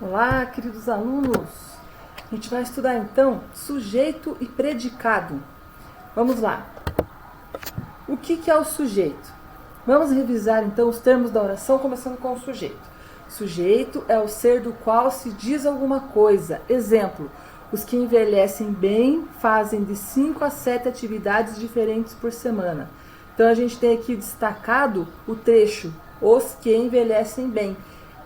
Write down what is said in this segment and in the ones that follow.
Olá, queridos alunos! A gente vai estudar então sujeito e predicado. Vamos lá! O que é o sujeito? Vamos revisar então os termos da oração, começando com o sujeito. Sujeito é o ser do qual se diz alguma coisa. Exemplo: os que envelhecem bem fazem de 5 a 7 atividades diferentes por semana. Então a gente tem aqui destacado o trecho, os que envelhecem bem.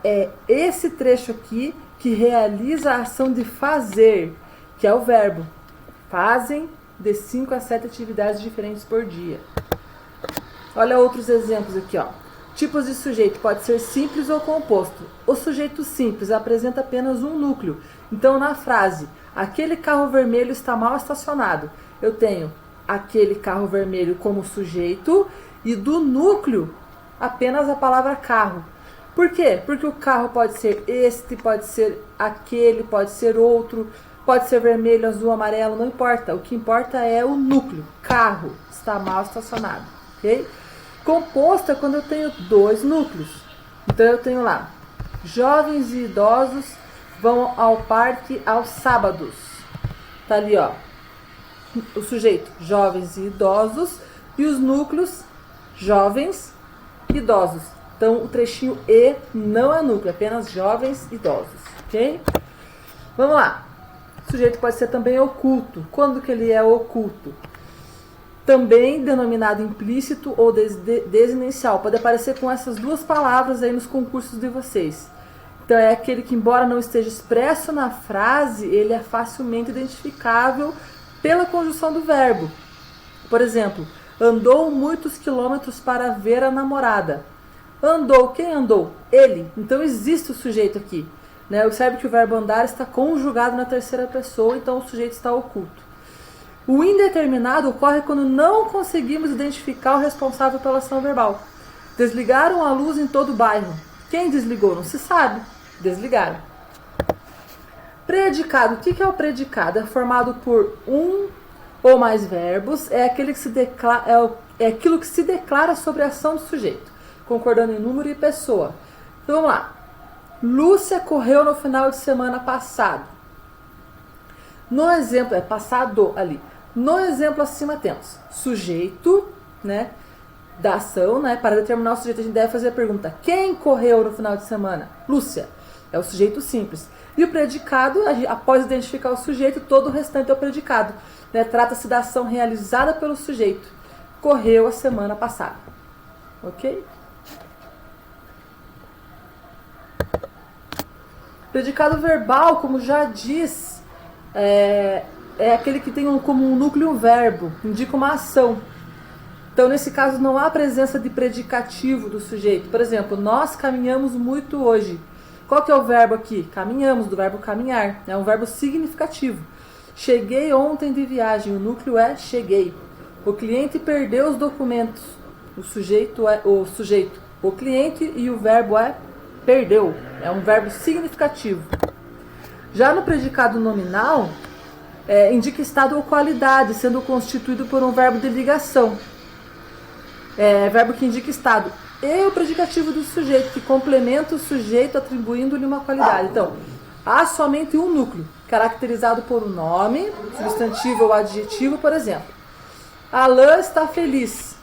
É esse trecho aqui que realiza a ação de fazer, que é o verbo. Fazem de 5 a 7 atividades diferentes por dia. Olha outros exemplos aqui, ó. Tipos de sujeito, pode ser simples ou composto. O sujeito simples apresenta apenas um núcleo. Então, na frase, aquele carro vermelho está mal estacionado, eu tenho aquele carro vermelho como sujeito e do núcleo apenas a palavra carro. Por quê? Porque o carro pode ser este, pode ser aquele, pode ser outro, pode ser vermelho, azul, amarelo, não importa. O que importa é o núcleo. Carro está mal estacionado, ok? Composto é quando eu tenho dois núcleos. Então eu tenho lá, jovens e idosos vão ao parque aos sábados. Tá ali, ó, o sujeito, jovens e idosos, e os núcleos, jovens e idosos. Então o trechinho E não é núcleo, é apenas jovens e idosos, ok? Vamos lá. O sujeito pode ser também oculto. Quando que ele é oculto? Também denominado implícito ou desinencial. Pode aparecer com essas duas palavras aí nos concursos de vocês. Então é aquele que, embora não esteja expresso na frase, ele é facilmente identificável pela conjunção do verbo. Por exemplo, andou muitos quilômetros para ver a namorada. Andou, quem andou? Ele. Então existe o sujeito aqui. Né? Observe que o verbo andar está conjugado na terceira pessoa, então o sujeito está oculto. O indeterminado ocorre quando não conseguimos identificar o responsável pela ação verbal. Desligaram a luz em todo o bairro. Quem desligou? Não se sabe. Desligaram. Predicado. O que é o predicado? É formado por um ou mais verbos. É aquele que se declara, é aquilo que se declara sobre a ação do sujeito, concordando em número e pessoa. Então vamos lá. Lúcia correu no final de semana passado. No exemplo, é passado ali. No exemplo acima temos sujeito, né, da ação, né? Para determinar o sujeito a gente deve fazer a pergunta: quem correu no final de semana? Lúcia. É o sujeito simples. E o predicado, após identificar o sujeito, todo o restante é o predicado. Né? Trata-se da ação realizada pelo sujeito. Correu a semana passada. Ok? Predicado verbal, como já diz, é aquele que tem como um núcleo um verbo, indica uma ação. Então, nesse caso, não há presença de predicativo do sujeito. Por exemplo, nós caminhamos muito hoje. Qual que é o verbo aqui? Caminhamos, do verbo caminhar. É um verbo significativo. Cheguei ontem de viagem, o núcleo é cheguei. O cliente perdeu os documentos. O sujeito é o sujeito. O cliente e o verbo é perdeu. É um verbo significativo. Já no predicado nominal, indica estado ou qualidade, sendo constituído por um verbo de ligação. Verbo que indica estado. E o predicativo do sujeito, que complementa o sujeito atribuindo-lhe uma qualidade. Então, há somente um núcleo, caracterizado por um nome, substantivo ou adjetivo, por exemplo. Alain está feliz.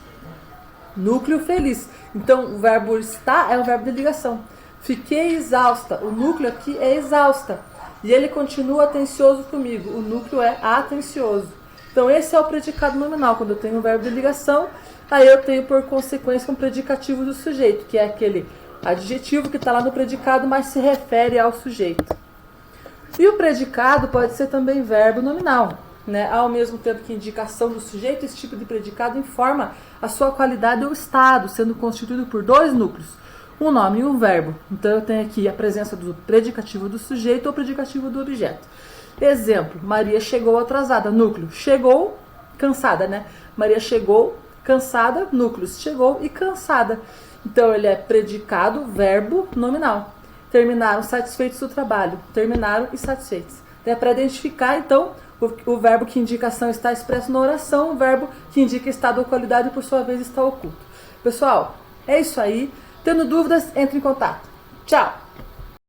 Núcleo feliz. Então, o verbo está é um verbo de ligação. Fiquei exausta. O núcleo aqui é exausta. E ele continua atencioso comigo. O núcleo é atencioso. Então, esse é o predicado nominal. Quando eu tenho um verbo de ligação, aí eu tenho, por consequência, um predicativo do sujeito, que é aquele adjetivo que está lá no predicado, mas se refere ao sujeito. E o predicado pode ser também verbo nominal. Né? Ao mesmo tempo que indica a ação do sujeito, esse tipo de predicado informa a sua qualidade ou estado, sendo constituído por dois núcleos, um nome e um verbo. Então eu tenho aqui a presença do predicativo do sujeito ou predicativo do objeto. Exemplo: Maria chegou atrasada. Núcleo: chegou, cansada, né? Maria chegou, cansada. Núcleos: chegou e cansada. Então ele é predicado, verbo, nominal. Terminaram satisfeitos do trabalho. Terminaram e satisfeitos. É para identificar, então, o verbo que indica ação está expresso na oração, o verbo que indica estado ou qualidade, por sua vez, está oculto. Pessoal, é isso aí. Tendo dúvidas, entre em contato. Tchau!